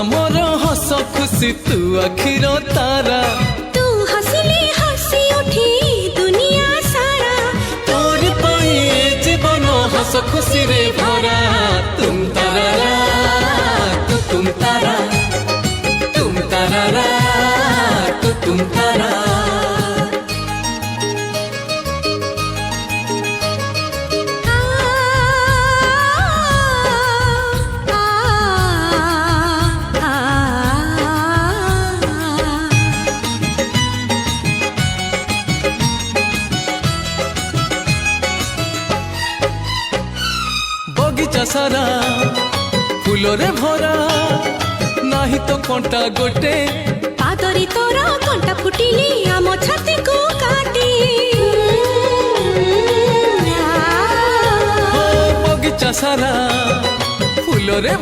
आमर हस खुशी तू आखिर तारा तू हसिले हसी उठी दुनिया सारा तोर पाई जीवन हस खुशी रे भरा तुम तारा तुम तारा तुम तारा तुम तारा बगीचा सारा फूलरे भरा नाही तो कंटा गोटे पादरी तोरा कंटा फुटिली आम छाती को काटी बगीचा सारा फूलरे